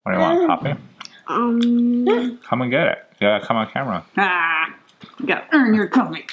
What do you want, coffee? Come and get it. You gotta come on camera. You gotta earn your coffee.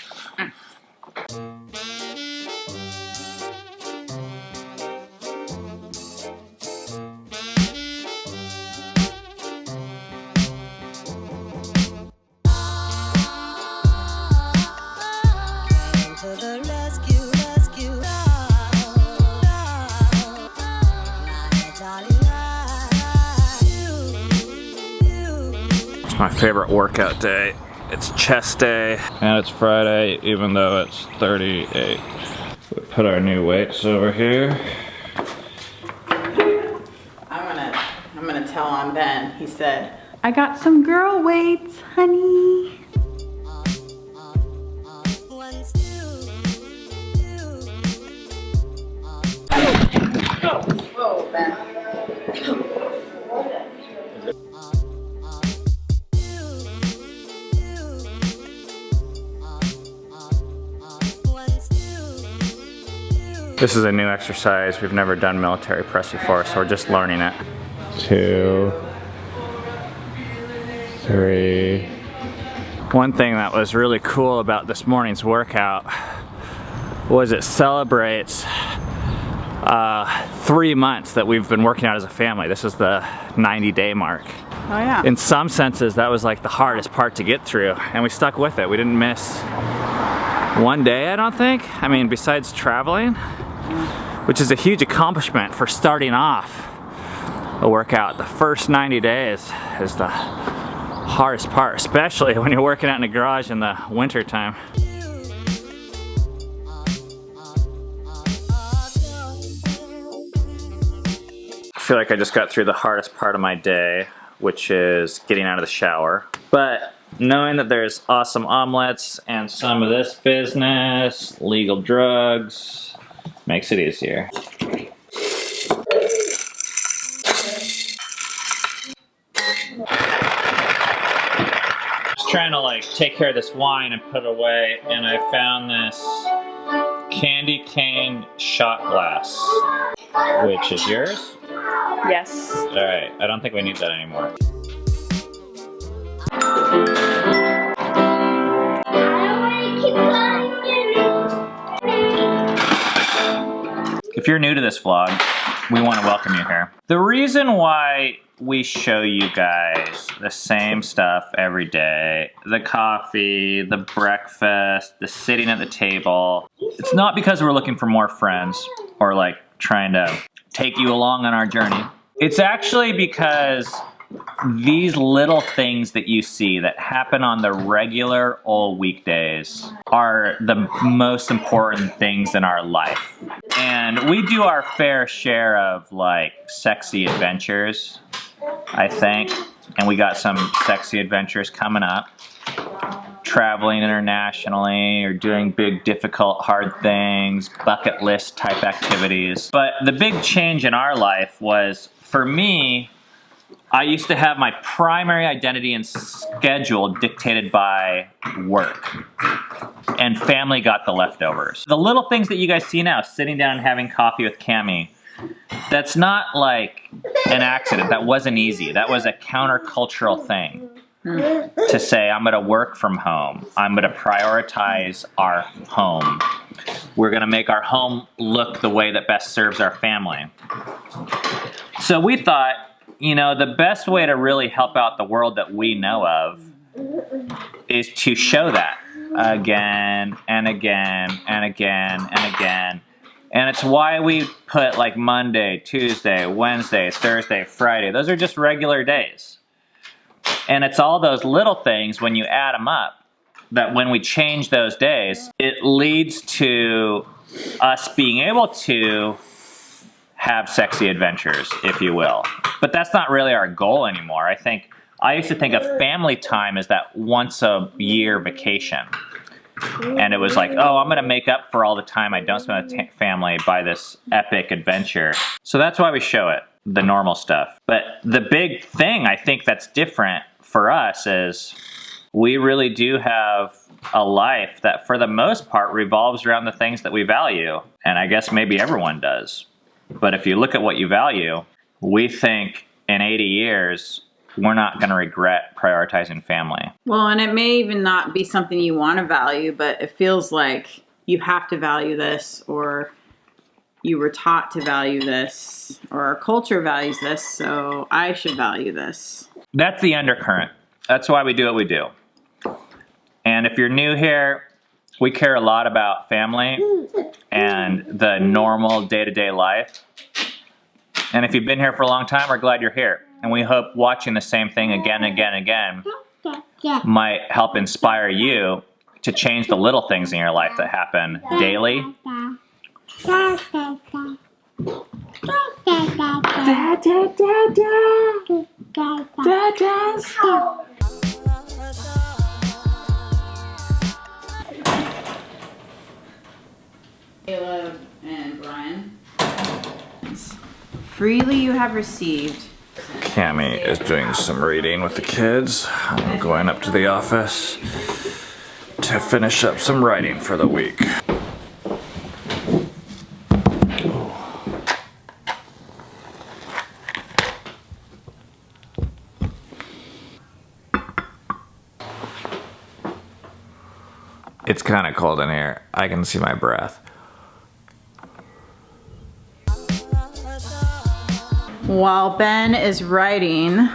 It's my favorite workout day. It's chest day, and it's Friday, even though it's 38. We put our new weights over here. I'm gonna tell on Ben. He said, I got some girl weights, honey. Whoa, Ben. This is a new exercise. We've never done military press before, so we're just learning it. 2, 3. One thing that was really cool about this morning's workout was it celebrates 3 months that we've been working out as a family. This is the 90-day mark. Oh yeah. In some senses, that was like the hardest part to get through, and we stuck with it. We didn't miss one day, I don't think. I mean, besides traveling, which is a huge accomplishment for starting off a workout. The first 90 days is the hardest part, especially when you're working out in the garage in the winter time. I feel like I just got through the hardest part of my day, which is getting out of the shower. But knowing that there's awesome omelets and some of this business, legal drugs, makes it easier. Just trying to like take care of this wine and put it away, and I found this candy cane shot glass, which is yours? Yes. All right, I don't think we need that anymore. If you're new to this vlog, we want to welcome you here. The reason why we show you guys the same stuff every day, the coffee, the breakfast, the sitting at the table, it's not because we're looking for more friends or like trying to take you along on our journey. It's actually because these little things that you see that happen on the regular old weekdays are the most important things in our life. And we do our fair share of like sexy adventures, I think. And we got some sexy adventures coming up. Traveling internationally or doing big, difficult, hard things, bucket list type activities. But the big change in our life was, for me, I used to have my primary identity and schedule dictated by work, and family got the leftovers. The little things that you guys see now, sitting down and having coffee with Cammie, that's not like an accident. That wasn't easy. That was a countercultural thing. To say, I'm gonna work from home. I'm gonna prioritize our home. We're gonna make our home look the way that best serves our family. So we thought, you know, the best way to really help out the world that we know of is to show that again and again and again and again. And it's why we put like Monday, Tuesday, Wednesday, Thursday, Friday. Those are just regular days. And it's all those little things, when you add them up, that when we change those days, it leads to us being able to have sexy adventures, if you will. But that's not really our goal anymore. I used to think of family time as that once a year vacation. And it was like, oh, I'm gonna make up for all the time I don't spend with family by this epic adventure. So that's why we show it, the normal stuff. But the big thing I think that's different for us is we really do have a life that for the most part revolves around the things that we value. And I guess maybe everyone does. But if you look at what you value, we think in 80 years, we're not going to regret prioritizing family. Well, and it may even not be something you want to value, but it feels like you have to value this, or you were taught to value this, or our culture values this, so I should value this. That's the undercurrent. That's why we do what we do. And if you're new here, we care a lot about family and the normal day-to-day life. And if you've been here for a long time, we're glad you're here. And we hope watching the same thing again and again and again might help inspire you to change the little things in your life that happen daily. Caleb and Brian. Freely you have received. Cammie is doing some reading with the kids. I'm going up to the office to finish up some writing for the week. It's kind of cold in here. I can see my breath. While Ben is writing,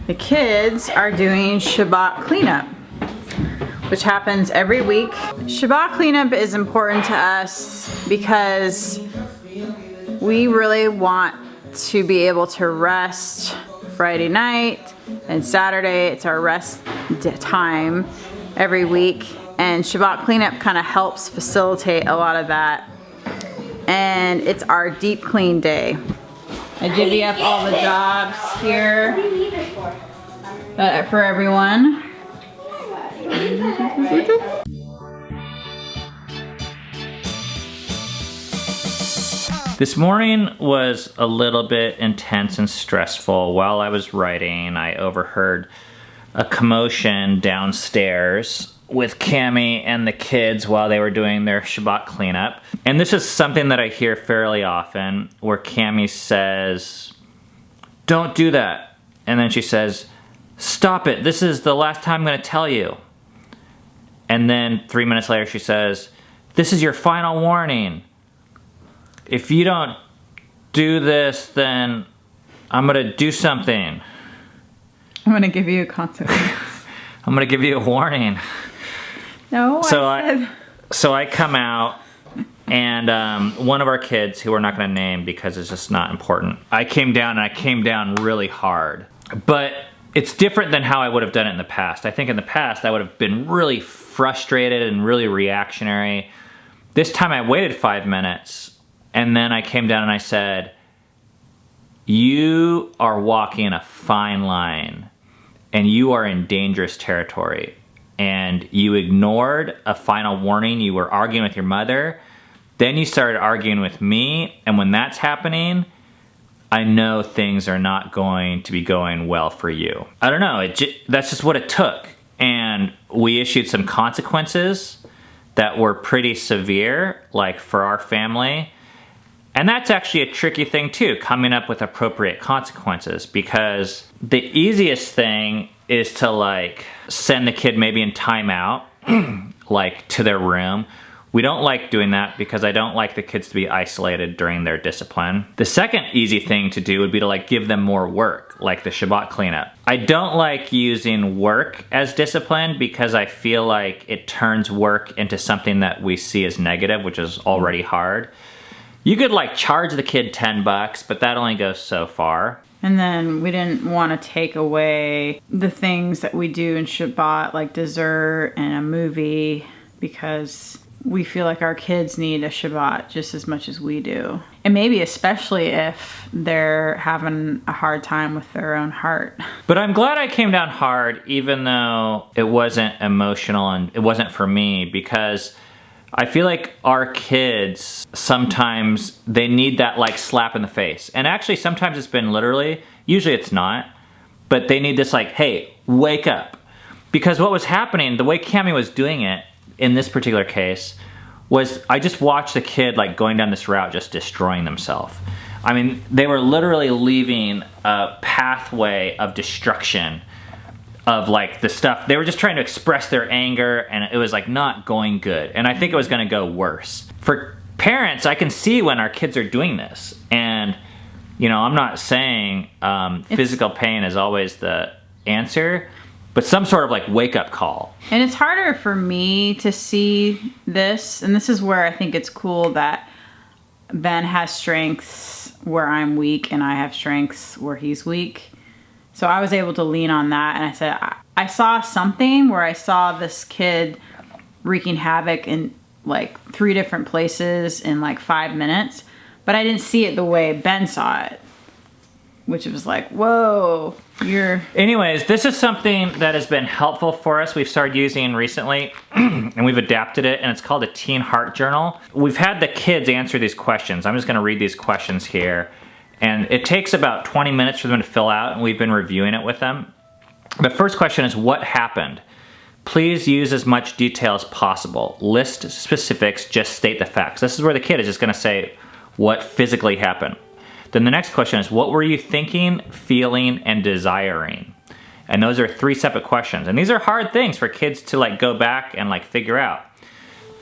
the kids are doing Shabbat cleanup, which happens every week. Shabbat cleanup is important to us because we really want to be able to rest Friday night and Saturday. It's our rest time every week, and Shabbat cleanup kind of helps facilitate a lot of that. And it's our deep clean day. I divvy up all the jobs here for everyone. This morning was a little bit intense and stressful. While I was writing, I overheard a commotion downstairs with Cammie and the kids while they were doing their Shabbat cleanup. And this is something that I hear fairly often, where Cammie says, "Don't do that." And then she says, "Stop it, this is the last time I'm gonna tell you." And then 3 minutes later she says, "This is your final warning. If you don't do this, then I'm gonna do something. I'm gonna give you a consequence." I'm gonna give you a warning. No, So I come out, and one of our kids, who we're not going to name because it's just not important, I came down really hard. But it's different than how I would have done it in the past. I think in the past I would have been really frustrated and really reactionary. This time I waited 5 minutes, and then I came down and I said, "You are walking a fine line, and you are in dangerous territory. And you ignored a final warning. You were arguing with your mother. Then you started arguing with me. And when that's happening, I know things are not going to be going well for you." I don't know. That's just what it took. And we issued some consequences that were pretty severe, like for our family. And that's actually a tricky thing too, coming up with appropriate consequences, because the easiest thing is to like send the kid maybe in timeout, like to their room. We don't like doing that because I don't like the kids to be isolated during their discipline. The second easy thing to do would be to like give them more work, like the Shabbat cleanup. I don't like using work as discipline because I feel like it turns work into something that we see as negative, which is already hard. You could like charge the kid $10, but that only goes so far. And then we didn't want to take away the things that we do in Shabbat, like dessert and a movie, because we feel like our kids need a Shabbat just as much as we do. And maybe especially if they're having a hard time with their own heart. But I'm glad I came down hard, even though it wasn't emotional and it wasn't for me, because I feel like our kids, sometimes they need that like slap in the face. And actually sometimes it's been literally, usually it's not, but they need this like, "Hey, wake up." Because what was happening, the way Cammie was doing it in this particular case, was I just watched the kid like going down this route, just destroying themselves. I mean, they were literally leaving a pathway of destruction of like the stuff. They were just trying to express their anger, and it was like not going good. And I think it was gonna go worse. For parents, I can see when our kids are doing this. And, you know, I'm not saying physical pain is always the answer, but some sort of like wake up call. And it's harder for me to see this. And this is where I think it's cool that Ben has strengths where I'm weak and I have strengths where he's weak. So I was able to lean on that, and I said, I saw something where I saw this kid wreaking havoc in like 3 different places in like 5 minutes, but I didn't see it the way Ben saw it, which was like, whoa, you're... Anyways, this is something that has been helpful for us. We've started using recently, and we've adapted it, and it's called a Teen Heart Journal. We've had the kids answer these questions. I'm just gonna read these questions here. And it takes about 20 minutes for them to fill out, and we've been reviewing it with them. The first question is, what happened? Please use as much detail as possible. List specifics, just state the facts. This is where the kid is just gonna say what physically happened. Then the next question is, what were you thinking, feeling, and desiring? And those are 3 separate questions. And these are hard things for kids to like go back and like figure out.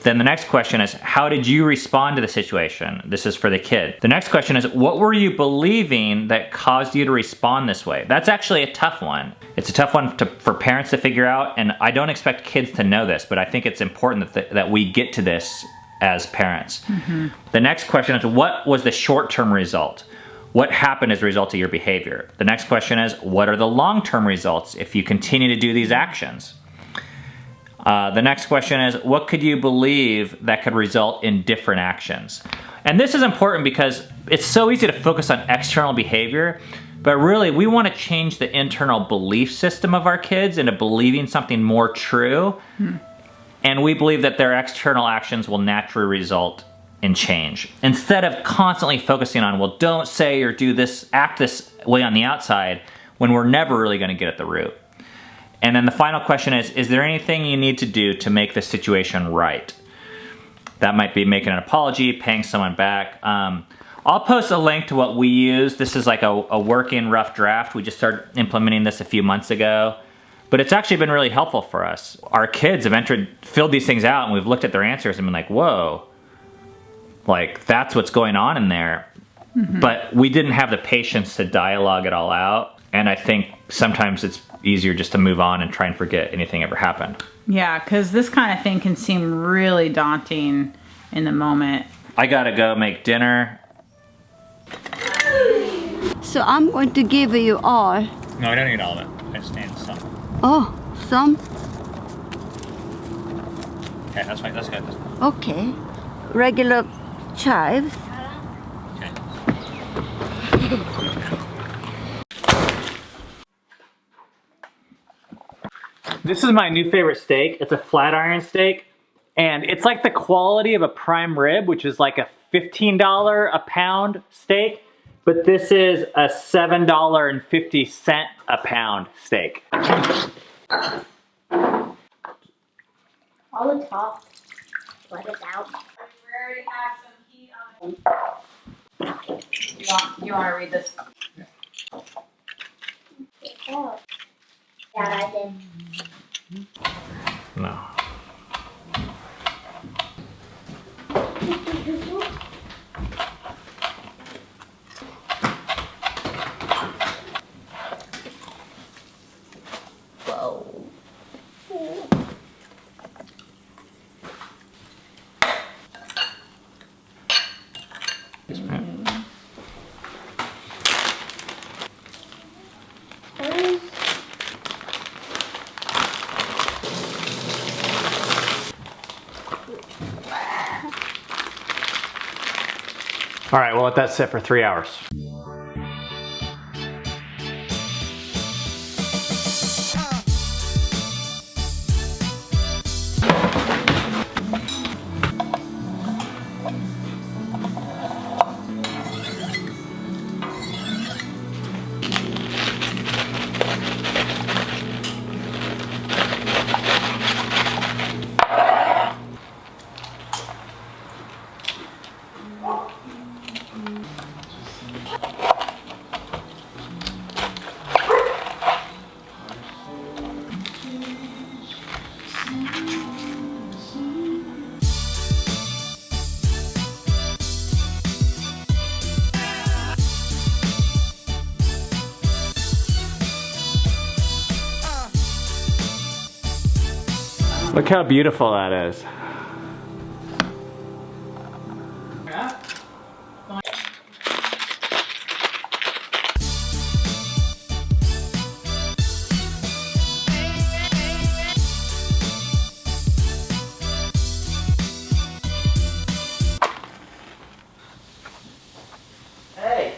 Then the next question is, how did you respond to the situation? This is for the kid. The next question is, what were you believing that caused you to respond this way? That's actually a tough one. It's a tough one for parents to figure out, and I don't expect kids to know this, but I think it's important that we get to this as parents. The next question is, what was the short-term result? What happened as a result of your behavior? The next question is, what are the long-term results if you continue to do these actions? The next question is, what could you believe that could result in different actions? And this is important because it's so easy to focus on external behavior, but really we want to change the internal belief system of our kids into believing something more true. And we believe that their external actions will naturally result in change. Instead of constantly focusing on, well, don't say or do this, act this way on the outside, when we're never really going to get at the root. And then the final question is there anything you need to do to make the situation right? That might be making an apology, paying someone back. I'll post a link to what we use. This is like a working rough draft. We just started implementing this a few months ago, but it's actually been really helpful for us. Our kids have filled these things out, and we've looked at their answers and been like, whoa, like that's what's going on in there. But we didn't have the patience to dialogue it all out. And I think sometimes it's easier just to move on and try and forget anything ever happened. Yeah, because this kind of thing can seem really daunting in the moment. I gotta go make dinner. So I'm going to give you all. No, I don't need all of it. I just need some. Oh, some? Okay, that's fine. That's good. Okay. Regular chives. Okay. This is my new favorite steak. It's a flat iron steak, and it's like the quality of a prime rib, which is like a $15 a pound steak, but this is a $7.50 a pound steak. All the top, let it out. We already have some heat on it. You want to read this? Oh. Dad, I did. No. Whoa. Yes, ma'am. All right, we'll let that sit for 3 hours. Look how beautiful that is. Hey.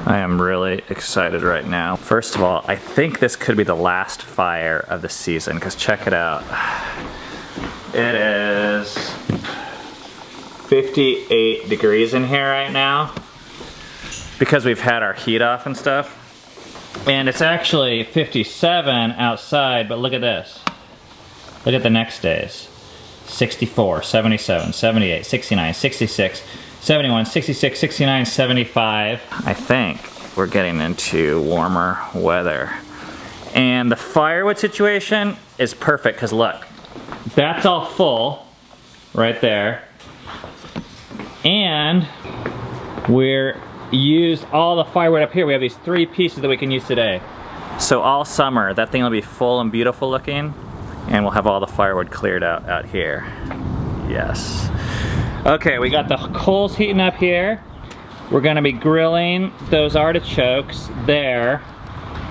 I am really excited right now. First of all, I think this could be the last fire of the season, because check it out. It is 58 degrees in here right now because we've had our heat off and stuff. And it's actually 57 outside, but look at this. Look at the next days. 64, 77, 78, 69, 66, 71, 66, 69, 75. I think we're getting into warmer weather. And the firewood situation is perfect because look, that's all full right there. And we're used all the firewood up here. We have these 3 pieces that we can use today. So all summer, that thing will be full and beautiful looking, and we'll have all the firewood cleared out here. Yes. Okay, we got the coals heating up here. We're gonna be grilling those artichokes there,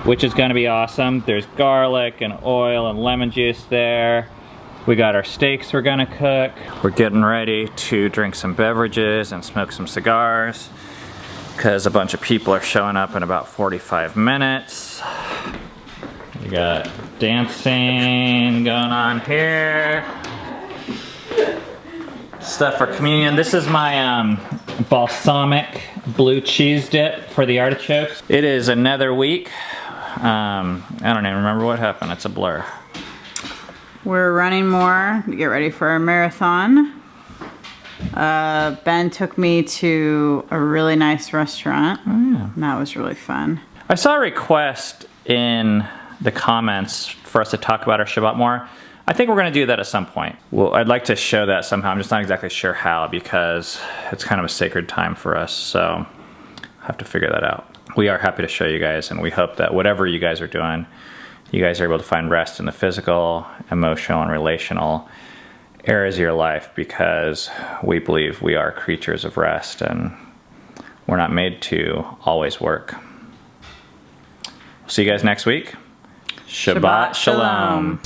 which is gonna be awesome. There's garlic and oil and lemon juice there. We got our steaks we're gonna cook. We're getting ready to drink some beverages and smoke some cigars because a bunch of people are showing up in about 45 minutes. We got dancing going on here. Stuff for communion. This is my balsamic blue cheese dip for the artichokes. It is another week. I don't even remember what happened. It's a blur. We're running more to get ready for our marathon. Ben took me to a really nice restaurant. Oh, yeah. And that was really fun. I saw a request in the comments for us to talk about our Shabbat more. I think we're going to do that at some point. Well, I'd like to show that somehow. I'm just not exactly sure how because it's kind of a sacred time for us. So I have to figure that out. We are happy to show you guys, and we hope that whatever you guys are doing, you guys are able to find rest in the physical, emotional, and relational areas of your life, because we believe we are creatures of rest and we're not made to always work. See you guys next week. Shabbat Shalom.